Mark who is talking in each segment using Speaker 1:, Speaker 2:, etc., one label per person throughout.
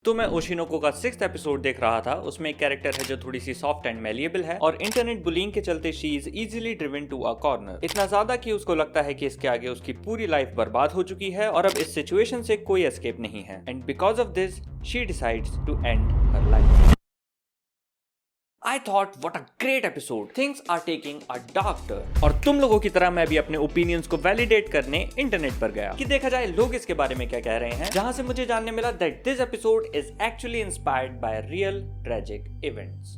Speaker 1: तो मैं ओशिनोको का 6th एपिसोड देख रहा था। उसमें एक कैरेक्टर है जो थोड़ी सी सॉफ्ट एंड मेलिएबल है और इंटरनेट बुलिंग के चलते she is easily driven to a corner, इतना ज्यादा कि उसको लगता है कि इसके आगे उसकी पूरी लाइफ बर्बाद हो चुकी है और अब इस सिचुएशन से कोई एस्केप नहीं है। And because of this she decides to end her life. I thought what a great episode. Things are taking a dark turn. और तुम लोगों की तरह मैं भी अपने ओपिनियंस को वैलिडेट करने इंटरनेट पर गया कि देखा जाए लोग इसके बारे में क्या कह रहे हैं, जहां से मुझे जानने मिला that this episode is actually inspired by real tragic events.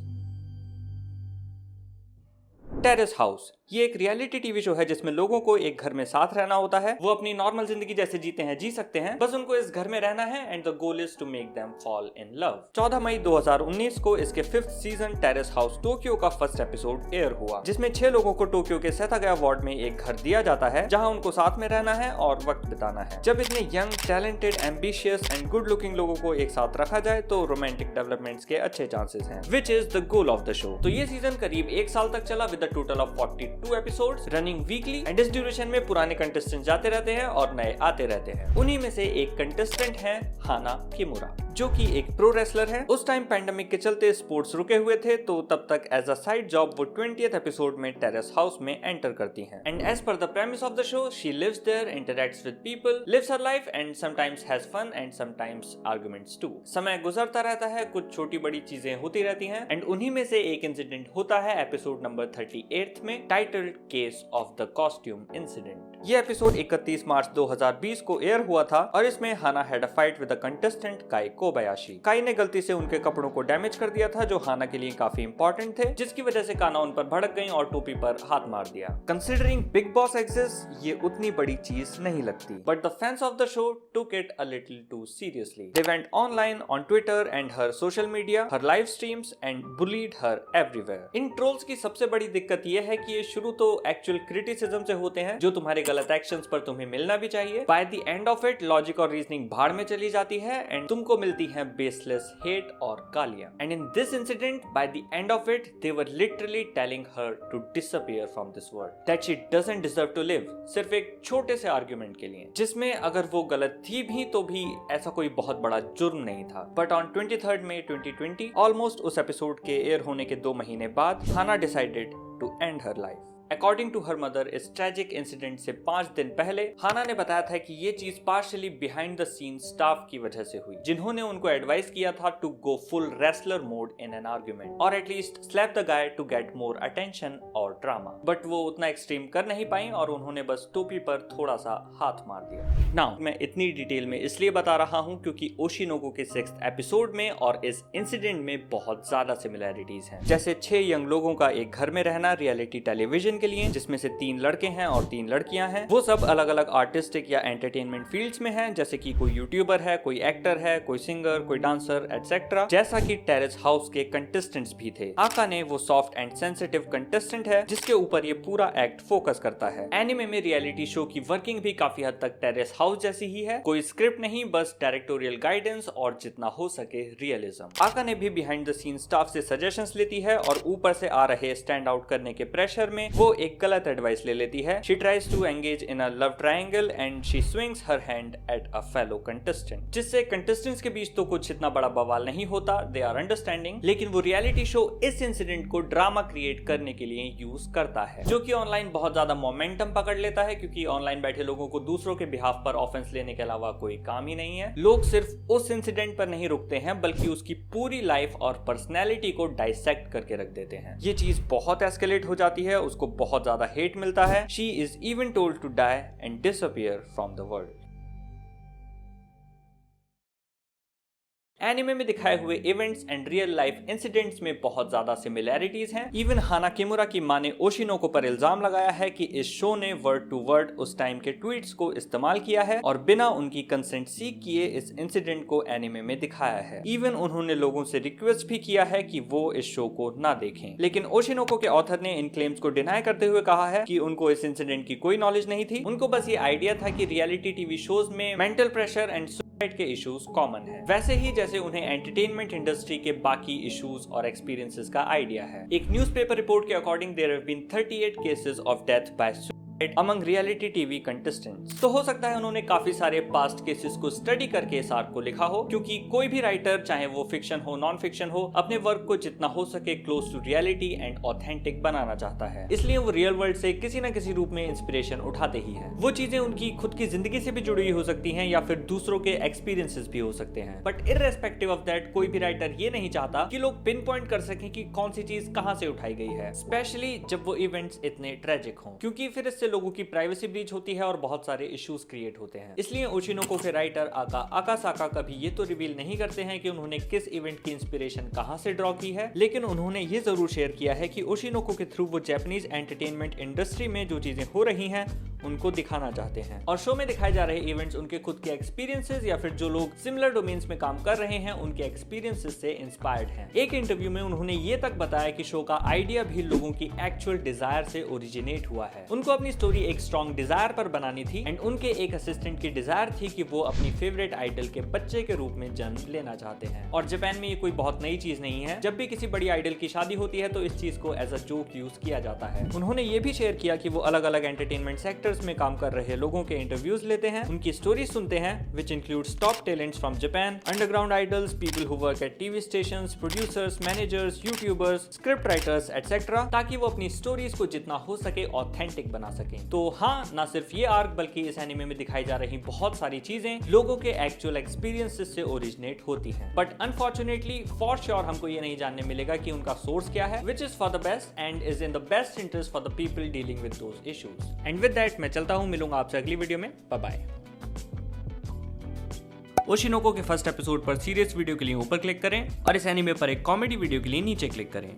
Speaker 1: Terrace house ये एक रियलिटी टीवी शो है जिसमें लोगों को एक घर में साथ रहना होता है। वो अपनी नॉर्मल जिंदगी जैसे जीते हैं जी सकते हैं, बस उनको इस घर में रहना है and the goal is to make them fall in love. 14 मई 2019 को इसके 5th season Terrace House Tokyo का फर्स्ट एपिसोड एयर हुआ, जिसमें 6 लोगों को टोक्यो के सेतागया वार्ड में एक घर दिया जाता है जहां उनको साथ में रहना है और वक्त बिताना है। जब इतने young, talented, ambitious and good looking लोगों को एक साथ रखा जाए तो रोमांटिक डेवलपमेंट्स के अच्छे चांसेस हैं, which is the goal of the show. तो ये सीजन करीब 1 साल तक चला with a total of 42 episodes running weekly and इस ड्यूरेशन में पुराने कंटेस्टेंट जाते रहते हैं और नए आते रहते हैं। उन्हीं में से एक कंटेस्टेंट है हाना किमुरा, जो कि एक प्रो रेसलर है। उस टाइम पैंडेमिक के चलते स्पोर्ट्स रुके हुए थे, तो तब तक एज अ साइड जॉब वो 20th एपिसोड में टेरेस हाउस में एंटर करती हैं। And as per the premise of the show she lives there, interacts with people, lives her life and sometimes has fun and sometimes arguments too. समय गुजरता रहता है, कुछ छोटी बड़ी चीजें होती रहती हैं एंड उन्हीं में से एक इंसिडेंट होता है एपिसोड नंबर 38 में, titled case of the costume incident. ये एपिसोड 31 मार्च 2020 को एयर हुआ था और इसमें Hana had a fight with a contestant Kai Kobayashi. Kai ने गलती से उनके कपड़ों को डैमेज कर दिया था जो हाना के लिए काफी इंपॉर्टेंट थे, जिसकी वजह से काना उन पर भड़क गई और टोपी पर हाथ मार दिया। कंसिडरिंग बिग बॉस एग्जिस्ट, ये उतनी बड़ी चीज नहीं लगती, but the fans of the show took it a little too seriously. They went online on Twitter and her social media, her live streams and bullied her everywhere. इन trolls की सबसे बड़ी दिक्कत यह है कि ये शुरू तो एक्चुअल क्रिटिसिज्म से होते हैं जो तुम्हारे गलत एक्शंस पर तुम्हें मिलना भी चाहिए। Bye the end of it logic और रीजनिंग भाड़ में चली जाती है एंड तुमको मिलती है बेसलेस हेट और गालियां। And in this incident by the end of it they were literally telling her to disappear from this world, that she doesn't deserve to live, सिर्फ एक छोटे से आर्गुमेंट के लिए, जिसमें अगर वो गलत थी भी तो भी ऐसा कोई बहुत बड़ा जुर्म नहीं था। बट ऑन 23 मई 2020, ऑलमोस्ट उस एपिसोड के एयर होने के 2 महीने बाद, Hana decided to end her life. According to her mother, इस ट्रेजिक इंसिडेंट से 5 दिन पहले हाना ने बताया था कि ये चीज partially behind the scene staff की वजह से हुई, जिन्होंने उनको एडवाइस किया था to go full wrestler mode in an argument और at least slap the guy to get more attention और ड्रामा। बट वो उतना एक्सट्रीम कर नहीं पाई और उन्होंने बस टोपी पर थोड़ा सा हाथ मार दिया। नाउ मैं इतनी डिटेल में इसलिए बता रहा हूँ क्योंकि ओशिनोको के 6th एपिसोड में और इस इंसिडेंट में बहुत ज्यादा सिमिलैरिटीज हैं। जैसे 6 यंग लोगों का एक घर में रहना रियलिटी टेलीविजन के लिए, जिसमें से 3 लड़के हैं और 3 लड़कियां हैं। वो सब अलग अलग आर्टिस्टिक या एंटरटेनमेंट फील्ड्स में हैं, जैसे कि कोई यूट्यूबर है, कोई एक्टर है, कोई सिंगर, कोई डांसर एटसेट्रा, जैसा कि टेरेस हाउस के कंटेस्टेंट्स भी थे। आका ने वो सॉफ्ट एंड सेंसिटिव कंटेस्टेंट है जिसके ऊपर ये पूरा एक्ट फोकस करता है। एनिमे में रियलिटी शो की वर्किंग भी काफी हद तक टेरेस हाउस जैसी ही है, कोई स्क्रिप्ट नहीं, बस डायरेक्टोरियल गाइडेंस और जितना हो सके रियलिज्म। आका ने भी बिहाइंड द सीन स्टाफ से सजेशंस लेती है और ऊपर से आ रहे स्टैंड आउट करने के प्रेशर में वो एक गलत एडवाइस ले लेती है। She tries to engage in a love triangle and she swings her hand at a fellow contestant, जिससे कंटेस्टेंट्स के बीच तो कुछ इतना बड़ा बवाल नहीं होता, they are understanding, लेकिन वो रियलिटी शो इस इंसिडेंट को ड्रामा क्रिएट करने के लिए यूज करता है, जो कि ऑनलाइन बहुत ज्यादा मोमेंटम पकड़ लेता है क्योंकि ऑनलाइन बैठे लोगों को दूसरों के बिहाफ पर ऑफेंस लेने के अलावा कोई काम ही नहीं है। लोग सिर्फ उस इंसिडेंट पर नहीं रुकते हैं बल्कि उसकी पूरी लाइफ और पर्सनैलिटी को डाइसेक्ट करके रख देते हैं। ये चीज बहुत एस्केलेट हो जाती है, उसको बहुत ज्यादा हेट मिलता है। She is even told to die and disappear from the world. Anime में दिखाए हुए events and real life incidents में बहुत ज्यादा सिमिलैरिटीज हैं। इवन हाना किमुरा की मां ने ओशिनोको पर इल्जाम लगाया है कि इस शो ने वर्ड टू वर्ड उस टाइम के ट्वीट्स को इस्तेमाल किया है और बिना उनकी कंसेंट सीख किए इस इंसिडेंट को एनिमे में दिखाया है। इवन उन्होंने लोगों से रिक्वेस्ट भी किया है कि वो इस शो को ना देखें, लेकिन ओशिनोको के ऑथर ने इन क्लेम्स को डिनाई करते हुए कहा है कि उनको इस इंसिडेंट की कोई नॉलेज नहीं थी। उनको बस ये आइडिया था कि रियलिटी टीवी शोज में मेंटल प्रेशर एंड के इश्यूज कॉमन है, वैसे ही जैसे उन्हें एंटरटेनमेंट इंडस्ट्री के बाकी इश्यूज और एक्सपीरियंसेस का आइडिया है। एक न्यूज़पेपर रिपोर्ट के according there have been 38 cases of death by among reality TV contestants। तो हो सकता है उन्होंने काफी सारे पास्ट केसेस को स्टडी करके इस आर्क को लिखा हो, क्योंकि कोई भी राइटर, चाहे वो फिक्शन हो नॉन फिक्शन हो, अपने वर्क को जितना हो सके close to reality and authentic बनाना चाहता है। इसलिए वो रियल वर्ल्ड से किसी न किसी रूप में इंस्पिरेशन उठाते ही हैं। वो चीजें उनकी खुद की जिंदगी से भी जुड़ी हो सकती हैं या फिर दूसरों के एक्सपीरियंसेस भी हो सकते हैं। बट इररेस्पेक्टिव ऑफ दैट, कोई भी राइटर ये नहीं चाहता कि लोग पिन पॉइंट कर सकें कि कौन सी चीज कहां से उठाई गई है, स्पेशली जब वो इवेंट्स इतने ट्रेजिक हों, क्योंकि फिर इससे लोगों की प्राइवेसी ब्रीच होती है और बहुत सारे इश्यूज क्रिएट होते हैं। इसलिए ओशिनोको के राइटर आकासाका कभी ये तो रिवील नहीं करते हैं कि उन्होंने किस इवेंट की इंस्पिरेशन कहां से ड्रॉ की है, लेकिन उन्होंने ये जरूर शेयर किया है कि ओशिनोको के थ्रू वो जापानीज एंटरटेनमेंट इंडस्ट्री में जो चीजें हो रही हैं उनको दिखाना चाहते हैं। और शो में दिखाए जा रहे इवेंट्स उनके खुद के एक्सपीरियंसेस या फिर जो लोग सिमिलर डोमेन्स में काम कर रहे हैं उनके एक्सपीरियंसेस से इंस्पायर्ड हैं। एक इंटरव्यू में उन्होंने ये तक बताया कि शो का आइडिया भी लोगों की एक्चुअल डिजायर से ओरिजिनेट हुआ है। उनको अपनी स्टोरी एक स्ट्रॉन्ग डिजायर पर बनानी थी एंड उनके एक असिस्टेंट की डिजायर थी कि वो अपनी फेवरेट आइडल के बच्चे के रूप में जन्म लेना चाहते हैं। और जापान में ये कोई बहुत नई चीज नहीं है। जब भी किसी बड़ी आइडल की शादी होती है तो इस चीज को एज अ जोक यूज किया जाता है। उन्होंने ये भी शेयर किया कि वो अलग अलग एंटरटेनमेंट सेक्टर्स में काम कर रहे लोगों के इंटरव्यूज लेते हैं, उनकी स्टोरी सुनते हैं, which includes top talents from Japan, underground idols, people who work at TV stations, producers, managers, YouTubers, script writers, etc. ताकि वो अपनी स्टोरीज को जितना हो सके ऑथेंटिक बना सकें। तो हाँ, ना सिर्फ ये आर्क बल्कि इस एनिमे में दिखाई जा रही बहुत सारी चीजें लोगों के एक्चुअल एक्सपीरियंसेस से ओरिजिनेट होती हैं। बट अनफॉर्चुनेटली फॉर श्योर हमको ये नहीं जानने मिलेगा कि उनका सोर्स क्या है, which is for the best and is in the best interest for the people dealing with those issues. And with that मैं चलता हूँ, मिलूंगा आपसे अगली वीडियो में। Bye bye. ओशिनोको के फर्स्ट एपिसोड पर सीरियस वीडियो के लिए ऊपर क्लिक करें और इस एनीमे पर एक कॉमेडी वीडियो के लिए नीचे क्लिक करें।